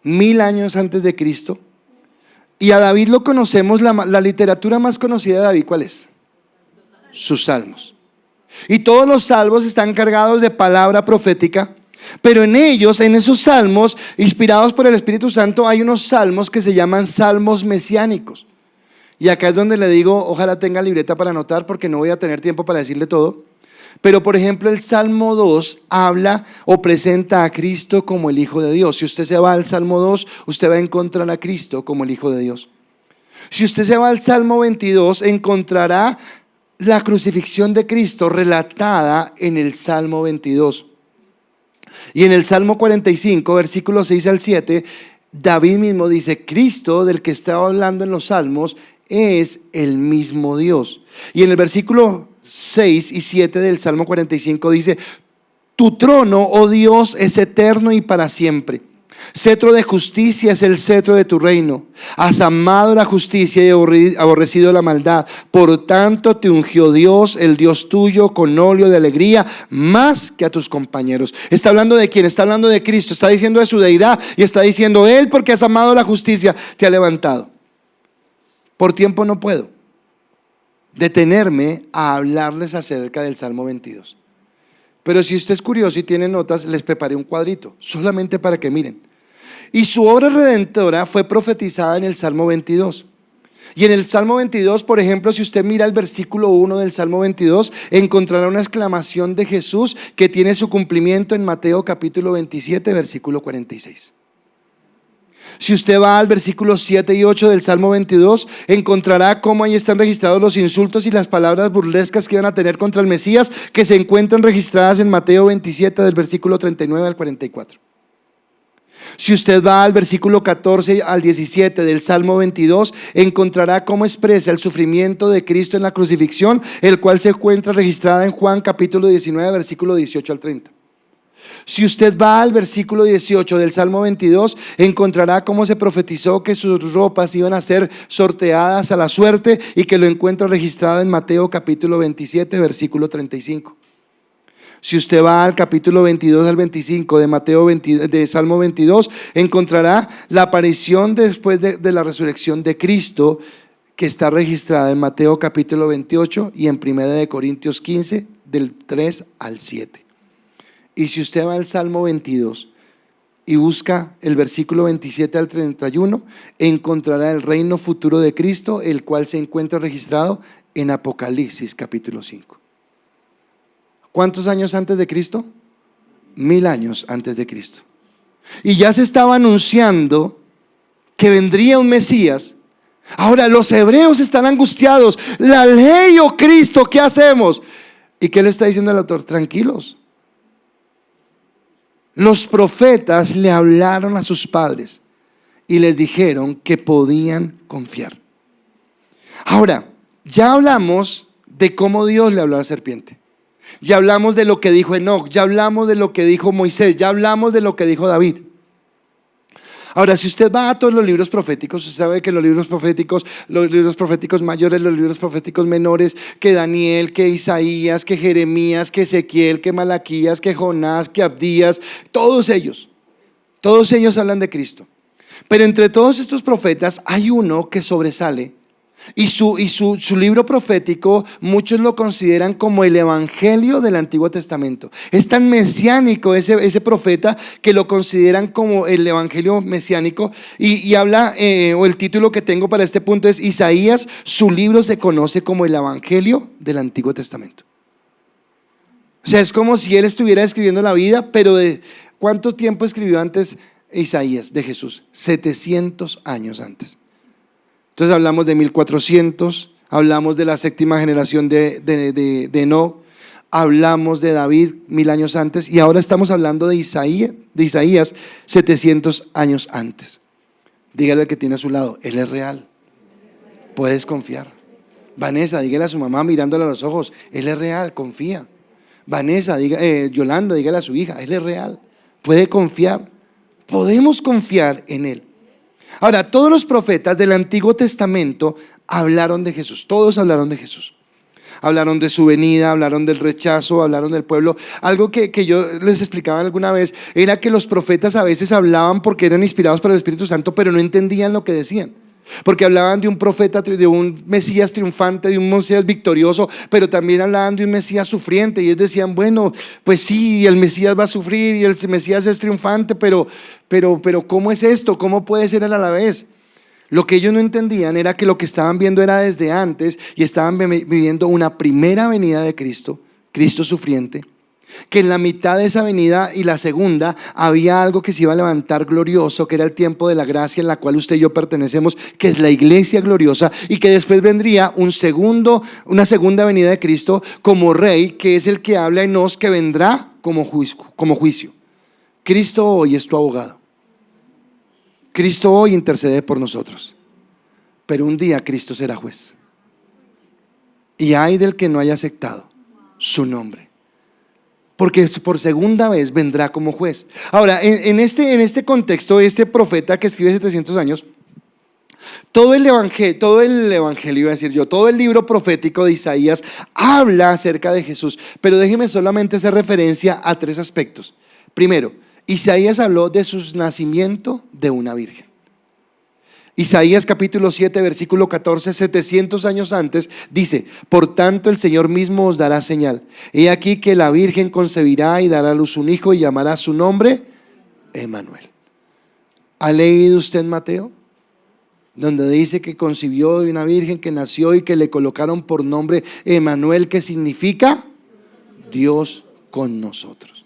1000 años antes de Cristo. Y a David lo conocemos, la literatura más conocida de David, ¿cuál es? Sus salmos. Y todos los salmos están cargados de palabra profética, pero en ellos, en esos salmos, inspirados por el Espíritu Santo, hay unos salmos que se llaman salmos mesiánicos. Y acá es donde le digo, ojalá tenga libreta para anotar, porque no voy a tener tiempo para decirle todo. Pero por ejemplo, el Salmo 2 habla o presenta a Cristo como el Hijo de Dios. Si usted se va al Salmo 2, usted va a encontrar a Cristo como el Hijo de Dios. Si usted se va al Salmo 22, encontrará la crucifixión de Cristo relatada en el Salmo 22. Y en el Salmo 45, versículos 6 al 7, David mismo dice: Cristo, del que estaba hablando en los Salmos, es el mismo Dios. Y en el versículo 6 y 7 del Salmo 45 dice: tu trono, oh Dios, es eterno y para siempre. Cetro de justicia es el cetro de tu reino. Has amado la justicia y aborrecido la maldad. Por tanto te ungió Dios, el Dios tuyo, con óleo de alegría, más que a tus compañeros. Está hablando de quién? Está hablando de Cristo. Está diciendo de su deidad y está diciendo: Él, porque has amado la justicia, te ha levantado. Por tiempo no puedo detenerme a hablarles acerca del Salmo 22. Pero si usted es curioso y tiene notas, les preparé un cuadrito, solamente para que miren. Y su obra redentora fue profetizada en el Salmo 22. Y en el Salmo 22, por ejemplo, si usted mira el versículo 1 del Salmo 22, encontrará una exclamación de Jesús que tiene su cumplimiento en Mateo capítulo 27, versículo 46. Si usted va al versículo 7 y 8 del Salmo 22, encontrará cómo ahí están registrados los insultos y las palabras burlescas que iban a tener contra el Mesías, que se encuentran registradas en Mateo 27 del versículo 39 al 44. Si usted va al versículo 14 al 17 del Salmo 22, encontrará cómo expresa el sufrimiento de Cristo en la crucifixión, el cual se encuentra registrada en Juan capítulo 19, versículo 18 al 30. Si usted va al versículo 18 del Salmo 22, encontrará cómo se profetizó que sus ropas iban a ser sorteadas a la suerte, y que lo encuentra registrado en Mateo capítulo 27, versículo 35. Si usted va al capítulo 22 al 25 de Salmo 22, encontrará la aparición después de la resurrección de Cristo, que está registrada en Mateo capítulo 28 y en 1 Corintios 15 del 3 al 7. Y si usted va al Salmo 22 y busca el versículo 27 al 31, encontrará el reino futuro de Cristo, el cual se encuentra registrado en Apocalipsis capítulo 5. ¿Cuántos años antes de Cristo? 1000 años antes de Cristo. Y ya se estaba anunciando que vendría un Mesías. Ahora los hebreos están angustiados. La ley, oh Cristo, ¿qué hacemos? ¿Y qué le está diciendo el autor? Tranquilos. Los profetas le hablaron a sus padres y les dijeron que podían confiar. Ahora, ya hablamos de cómo Dios le habló a la serpiente. Ya hablamos de lo que dijo Enoc, ya hablamos de lo que dijo Moisés, ya hablamos de lo que dijo David. Ahora, si usted va a todos los libros proféticos, usted sabe que los libros proféticos mayores, los libros proféticos menores, que Daniel, que Isaías, que Jeremías, que Ezequiel, que Malaquías, que Jonás, que Abdías, todos ellos hablan de Cristo. Pero entre todos estos profetas hay uno que sobresale. Y su libro profético, muchos lo consideran como el evangelio del Antiguo Testamento. Es tan mesiánico ese profeta que lo consideran como el evangelio mesiánico. Y habla, o el título que tengo para este punto es Isaías, su libro se conoce como el evangelio del Antiguo Testamento. O sea, es como si él estuviera escribiendo la vida, pero ¿de cuánto tiempo escribió antes Isaías de Jesús? 700 años antes. Entonces hablamos de 1400, hablamos de la séptima generación de Enoc, hablamos de David 1000 años antes, y ahora estamos hablando de Isaías 700 años antes. Dígale al que tiene a su lado, él es real, puedes confiar. Vanessa, dígale a su mamá mirándole a los ojos, él es real, confía. Vanessa, Yolanda, dígale a su hija, él es real, puede confiar, podemos confiar en él. Ahora, todos los profetas del Antiguo Testamento hablaron de Jesús, todos hablaron de Jesús. Hablaron de su venida, hablaron del rechazo, hablaron del pueblo. Algo que yo les explicaba alguna vez era que los profetas a veces hablaban porque eran inspirados por el Espíritu Santo, pero no entendían lo que decían. Porque hablaban de un profeta, de un Mesías triunfante, de un Mesías victorioso, pero también hablaban de un Mesías sufriente. Y ellos decían, bueno, pues sí, el Mesías va a sufrir y el Mesías es triunfante, pero ¿cómo es esto? ¿Cómo puede ser él a la vez? Lo que ellos no entendían era que lo que estaban viendo era desde antes, y estaban viviendo una primera venida de Cristo, Cristo sufriente, que en la mitad de esa venida y la segunda había algo que se iba a levantar glorioso, que era el tiempo de la gracia en la cual usted y yo pertenecemos, que es la iglesia gloriosa, y que después vendría una segunda venida de Cristo como rey, que es el que habla en nos, que vendrá como juicio. Cristo hoy es tu abogado. Cristo hoy intercede por nosotros, pero un día Cristo será juez, y ay del que no haya aceptado su nombre, porque por segunda vez vendrá como juez. Ahora, en este contexto, este profeta que escribe 700 años, todo el libro profético de Isaías habla acerca de Jesús, pero déjeme solamente hacer referencia a 3 aspectos. Primero, Isaías habló de su nacimiento de una virgen. Isaías capítulo 7 versículo 14, 700 años antes dice: por tanto el Señor mismo os dará señal. He aquí que la virgen concebirá y dará a luz un hijo y llamará su nombre Emmanuel. ¿Ha leído usted Mateo? Donde dice que concibió de una virgen, que nació y que le colocaron por nombre Emmanuel, que significa Dios con nosotros.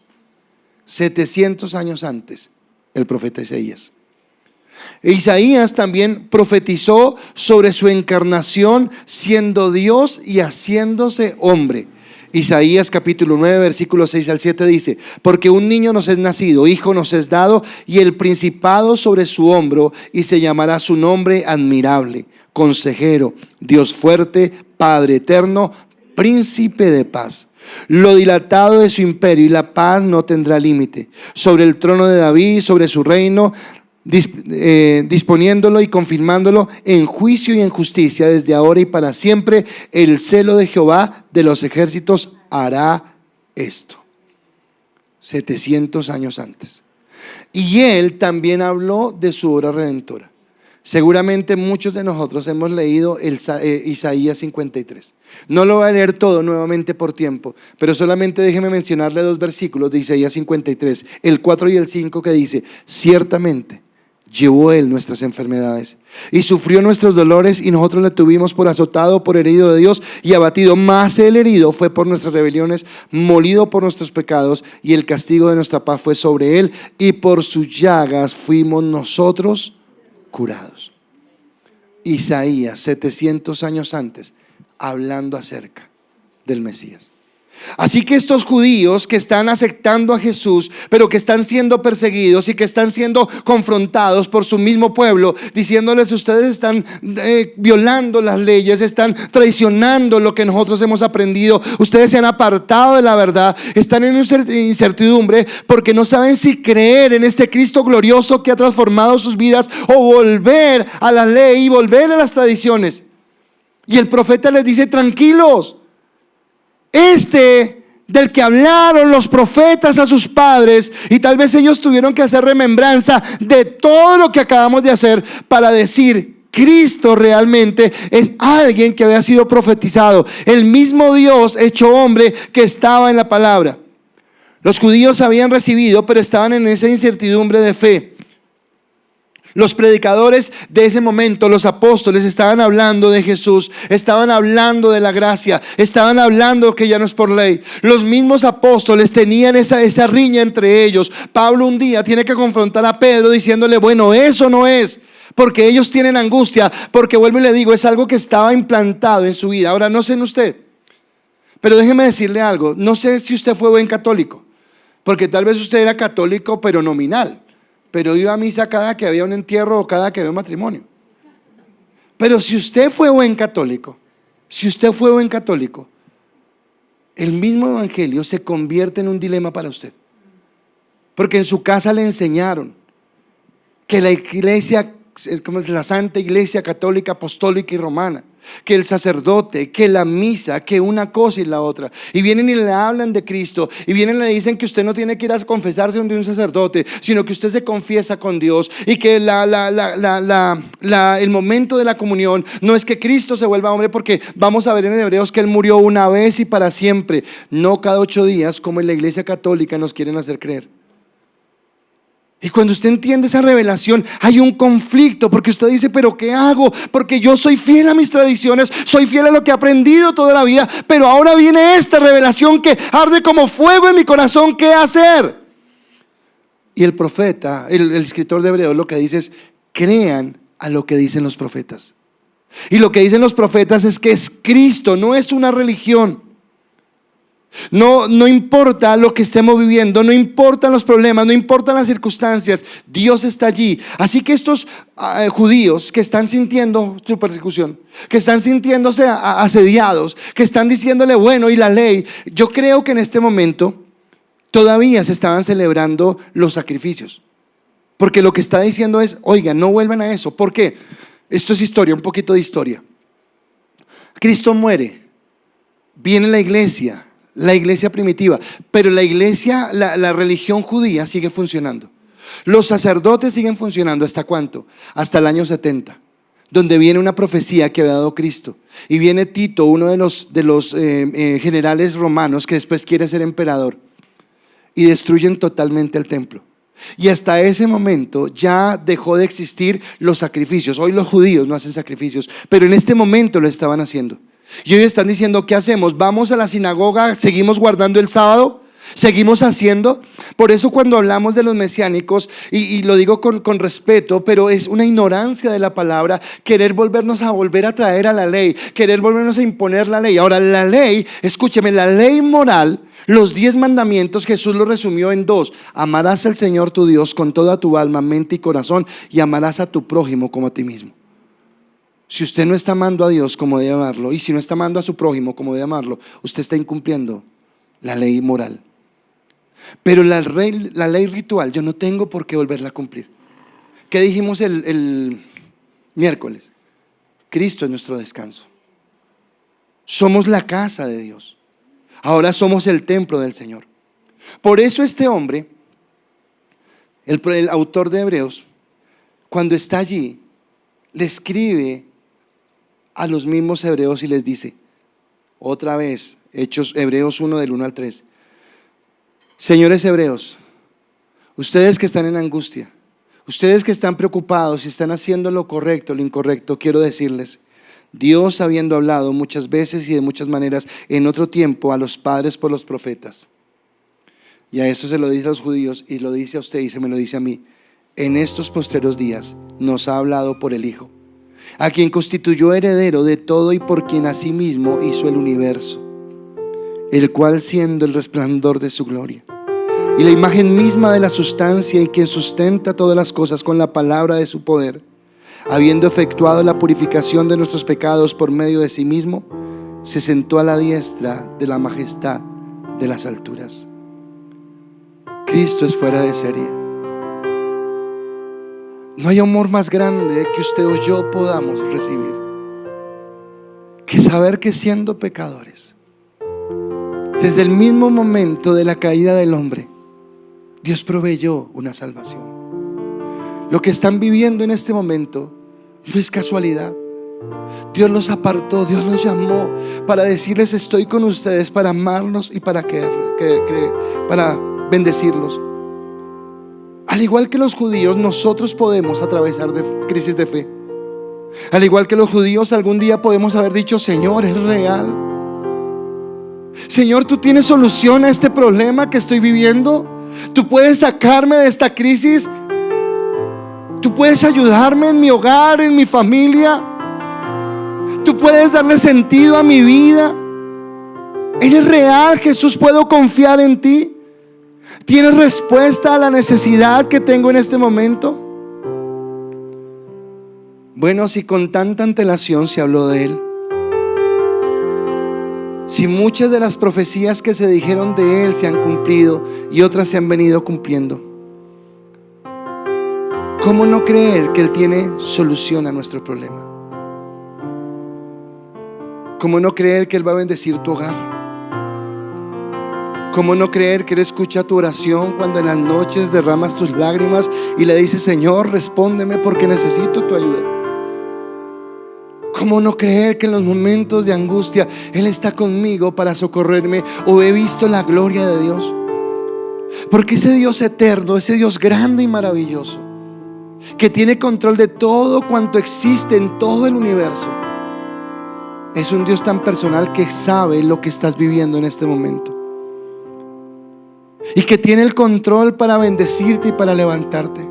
700 años antes, el profeta Isaías. Isaías también profetizó sobre su encarnación, siendo Dios y haciéndose hombre. Isaías capítulo 9 versículos 6 al 7 dice: porque un niño nos es nacido, hijo nos es dado, y el principado sobre su hombro, y se llamará su nombre admirable, consejero, Dios fuerte, Padre eterno, príncipe de paz. Lo dilatado de su imperio y la paz no tendrá límite. Sobre el trono de David, sobre su reino, disponiéndolo y confirmándolo en juicio y en justicia desde ahora y para siempre. El celo de Jehová de los ejércitos hará esto. 700 años antes. Y él también habló de su obra redentora. Seguramente muchos de nosotros hemos leído Isaías 53. No lo voy a leer todo nuevamente por tiempo, pero solamente déjeme mencionarle 2 versículos de Isaías 53, el 4 y el 5, que dice: ciertamente llevó él nuestras enfermedades y sufrió nuestros dolores, y nosotros le tuvimos por azotado, por herido de Dios y abatido. Mas el herido fue por nuestras rebeliones, molido por nuestros pecados, y el castigo de nuestra paz fue sobre él, y por sus llagas fuimos nosotros curados. Isaías 700 años antes, hablando acerca del Mesías. Así que estos judíos que están aceptando a Jesús, pero que están siendo perseguidos y que están siendo confrontados por su mismo pueblo, diciéndoles: ustedes están violando las leyes, están traicionando lo que nosotros hemos aprendido, ustedes se han apartado de la verdad, están en incertidumbre porque no saben si creer en este Cristo glorioso que ha transformado sus vidas, o volver a la ley y volver a las tradiciones. Y el profeta les dice: tranquilos, del que hablaron los profetas a sus padres, y tal vez ellos tuvieron que hacer remembranza de todo lo que acabamos de hacer para decir: Cristo realmente es alguien que había sido profetizado, el mismo Dios hecho hombre que estaba en la palabra. Los judíos habían recibido, pero estaban en esa incertidumbre de fe. Los predicadores de ese momento, los apóstoles, estaban hablando de Jesús, estaban hablando de la gracia, estaban hablando que ya no es por ley. Los mismos apóstoles tenían esa riña entre ellos. Pablo un día tiene que confrontar a Pedro diciéndole: bueno, eso no es, porque ellos tienen angustia, porque vuelvo y le digo, es algo que estaba implantado en su vida. Ahora, no sé en usted, pero déjeme decirle algo. No sé si usted fue buen católico, porque tal vez usted era católico pero nominal, pero iba a misa cada que había un entierro o cada que había un matrimonio. Pero si usted fue buen católico, el mismo evangelio se convierte en un dilema para usted, porque en su casa le enseñaron que la iglesia, como la Santa Iglesia Católica, Apostólica y Romana, que el sacerdote, que la misa, que una cosa y la otra, y vienen y le hablan de Cristo, y vienen y le dicen que usted no tiene que ir a confesarse donde un sacerdote, sino que usted se confiesa con Dios, y que el momento de la comunión no es que Cristo se vuelva hombre, porque vamos a ver en Hebreos que Él murió una vez y para siempre, no cada 8 días como en la Iglesia Católica nos quieren hacer creer. Y cuando usted entiende esa revelación, hay un conflicto, porque usted dice: pero ¿qué hago? Porque yo soy fiel a mis tradiciones, soy fiel a lo que he aprendido toda la vida, pero ahora viene esta revelación que arde como fuego en mi corazón. ¿Qué hacer? Y el profeta, el escritor de Hebreos, lo que dice es: crean a lo que dicen los profetas. Y lo que dicen los profetas es que es Cristo, no es una religión. No importa lo que estemos viviendo, no importan los problemas, no importan las circunstancias, Dios está allí. Así que estos judíos que están sintiendo su persecución, que están sintiéndose asediados, que están diciéndole: bueno, y la ley, yo creo que en este momento todavía se estaban celebrando los sacrificios, porque lo que está diciendo es: oigan, no vuelvan a eso. ¿Por qué? Esto es historia, un poquito de historia. Cristo muere, viene la iglesia primitiva, pero la iglesia, la religión judía sigue funcionando. Los sacerdotes siguen funcionando. ¿Hasta cuánto? Hasta el año 70, donde viene una profecía que había dado Cristo, y viene Tito, uno de los generales romanos, que después quiere ser emperador, y destruyen totalmente el templo. Y hasta ese momento ya dejó de existir los sacrificios. Hoy los judíos no hacen sacrificios, pero en este momento lo estaban haciendo. Y hoy están diciendo: ¿qué hacemos? ¿Vamos a la sinagoga? ¿Seguimos guardando el sábado? ¿Seguimos haciendo? Por eso cuando hablamos de los mesiánicos, y lo digo con respeto, pero es una ignorancia de la palabra, querer volvernos a volver a traer a la ley, querer volvernos a imponer la ley. Ahora, la ley, escúcheme, la ley moral, los 10 mandamientos, Jesús los resumió en 2: amarás al Señor tu Dios con toda tu alma, mente y corazón, y amarás a tu prójimo como a ti mismo. Si usted no está amando a Dios como debe amarlo, y si no está amando a su prójimo como debe amarlo, usted está incumpliendo la ley moral. Pero la ley ritual, yo no tengo por qué volverla a cumplir. ¿Qué dijimos el miércoles? Cristo es nuestro descanso. Somos la casa de Dios. Ahora somos el templo del Señor. Por eso este hombre, el autor de Hebreos, cuando está allí, le escribe a los mismos hebreos y les dice, otra vez, Hebreos 1 del 1 al 3: señores hebreos, ustedes que están en angustia, ustedes que están preocupados y están haciendo lo correcto, lo incorrecto, quiero decirles: Dios, habiendo hablado muchas veces y de muchas maneras en otro tiempo a los padres por los profetas, y a eso se lo dice a los judíos y lo dice a usted y se me lo dice a mí, en estos postreros días nos ha hablado por el Hijo, a quien constituyó heredero de todo y por quien asimismo hizo el universo, el cual, siendo el resplandor de su gloria y la imagen misma de la sustancia, y quien sustenta todas las cosas con la palabra de su poder, habiendo efectuado la purificación de nuestros pecados por medio de sí mismo, se sentó a la diestra de la majestad de las alturas. Cristo es fuera de serie. No hay amor más grande que usted o yo podamos recibir que saber que siendo pecadores, Desde el mismo momento de la caída del hombre, Dios proveyó una salvación. Lo que están viviendo en este momento no es casualidad. Dios los apartó, Dios los llamó para decirles: estoy con ustedes, para amarlos y para bendecirlos. Al igual que los judíos, nosotros podemos atravesar crisis de fe. Al igual que los judíos, algún día podemos haber dicho: Señor, es real. Señor, tú tienes solución a este problema que estoy viviendo. Tú puedes sacarme de esta crisis. Tú puedes ayudarme en mi hogar, en mi familia. Tú puedes darle sentido a mi vida. Eres real, Jesús, puedo confiar en ti. ¿Tienes respuesta a la necesidad que tengo en este momento? Bueno, si con tanta antelación se habló de Él, si muchas de las profecías que se dijeron de Él se han cumplido y otras se han venido cumpliendo, ¿cómo no creer que Él tiene solución a nuestro problema? ¿Cómo no creer que Él va a bendecir tu hogar? ¿Cómo no creer que Él escucha tu oración cuando en las noches derramas tus lágrimas y le dices: Señor, respóndeme porque necesito tu ayuda? ¿Cómo no creer que en los momentos de angustia Él está conmigo para socorrerme, o he visto la gloria de Dios? Porque ese Dios eterno, ese Dios grande y maravilloso, que tiene control de todo cuanto existe en todo el universo, es un Dios tan personal que sabe lo que estás viviendo en este momento, y que tiene el control para bendecirte y para levantarte.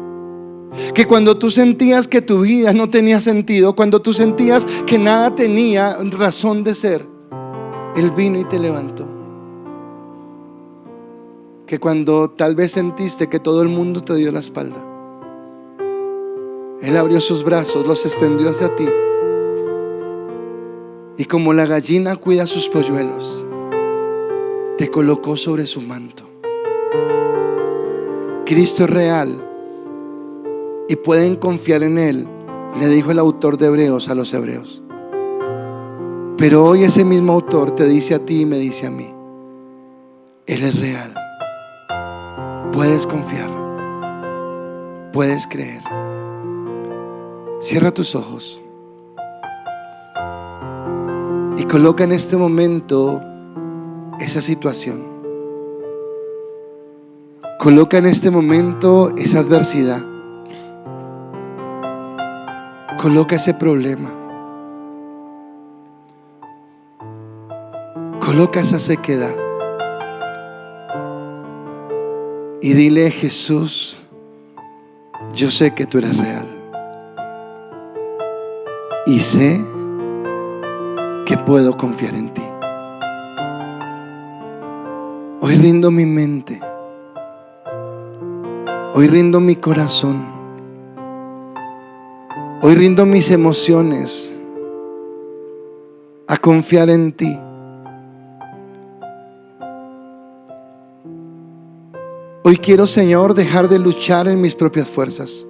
Que cuando tú sentías que tu vida no tenía sentido, cuando tú sentías que nada tenía razón de ser, Él vino y te levantó. Que cuando tal vez sentiste que todo el mundo te dio la espalda, Él abrió sus brazos, los extendió hacia ti, y como la gallina cuida sus polluelos, te colocó sobre su manto. Cristo es real y pueden confiar en Él, le dijo el autor de Hebreos a los hebreos. Pero hoy ese mismo autor te dice a ti y me dice a mí: Él es real. Puedes confiar, puedes creer. Cierra tus ojos y coloca en este momento esa situación. Coloca en este momento esa adversidad. Coloca ese problema. Coloca esa sequedad. Y dile: Jesús, yo sé que tú eres real. Y sé que puedo confiar en ti. Hoy rindo mi mente. Hoy rindo mi corazón. Hoy rindo mis emociones a confiar en ti. Hoy quiero, Señor, dejar de luchar en mis propias fuerzas.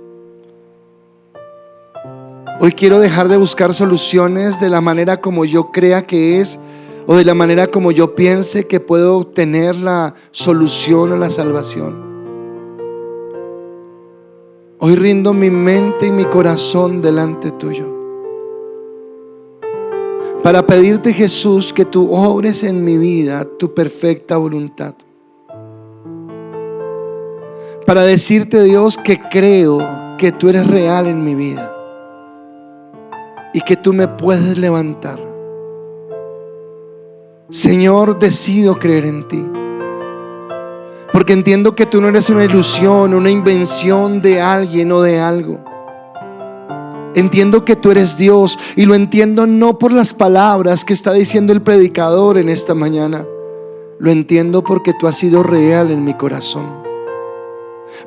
Hoy quiero dejar de buscar soluciones de la manera como yo crea que es, o de la manera como yo piense que puedo obtener la solución o la salvación. Hoy rindo mi mente y mi corazón delante tuyo, para pedirte, Jesús, que tú obres en mi vida tu perfecta voluntad. Para decirte, Dios, que creo que tú eres real en mi vida y que tú me puedes levantar. Señor, decido creer en ti, porque entiendo que tú no eres una ilusión, una invención de alguien o de algo. Entiendo que tú eres Dios, y lo entiendo no por las palabras que está diciendo el predicador en esta mañana. Lo entiendo porque tú has sido real en mi corazón,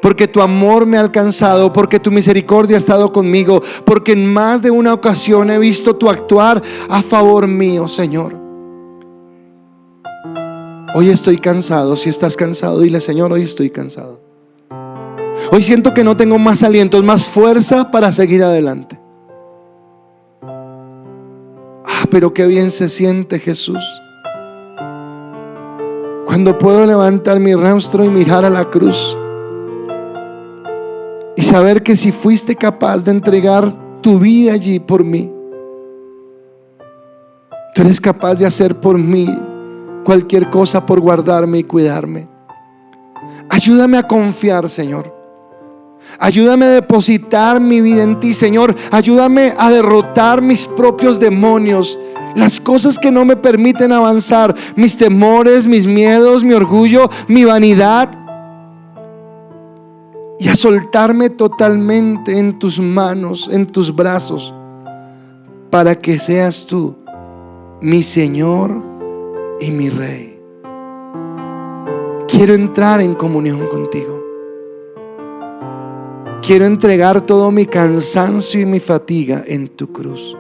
porque tu amor me ha alcanzado, porque tu misericordia ha estado conmigo, porque en más de una ocasión he visto tu actuar a favor mío, Señor. Hoy estoy cansado. Si estás cansado, dile: Señor, hoy estoy cansado. Hoy siento que no tengo más aliento, más fuerza para seguir adelante. Pero qué bien se siente, Jesús, Cuando puedo levantar mi rostro y mirar a la cruz y saber que si fuiste capaz de entregar tu vida allí por mí, tú eres capaz de hacer por mí cualquier cosa por guardarme y cuidarme. Ayúdame a confiar, Señor. Ayúdame a depositar mi vida en ti, Señor. Ayúdame a derrotar mis propios demonios, las cosas que no me permiten avanzar, mis temores, mis miedos, mi orgullo, mi vanidad, y a soltarme totalmente en tus manos, en tus brazos, para que seas tú mi Señor y mi Rey. Quiero entrar en comunión contigo. Quiero entregar todo mi cansancio y mi fatiga en tu cruz.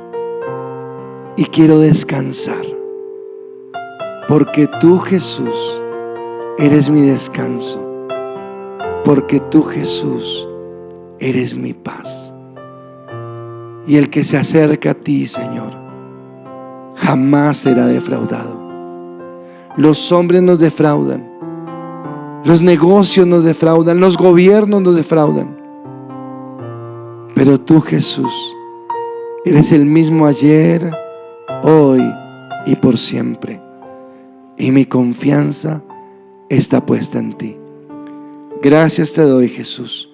Y quiero descansar, porque tú, Jesús, eres mi descanso. Porque tú, Jesús, eres mi paz. Y el que se acerca a ti, Señor, jamás será defraudado. Los hombres nos defraudan, los negocios nos defraudan, los gobiernos nos defraudan. Pero tú, Jesús, eres el mismo ayer, hoy y por siempre. Y mi confianza está puesta en ti. Gracias te doy, Jesús,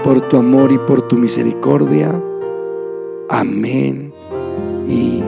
por tu amor y por tu misericordia. Amén y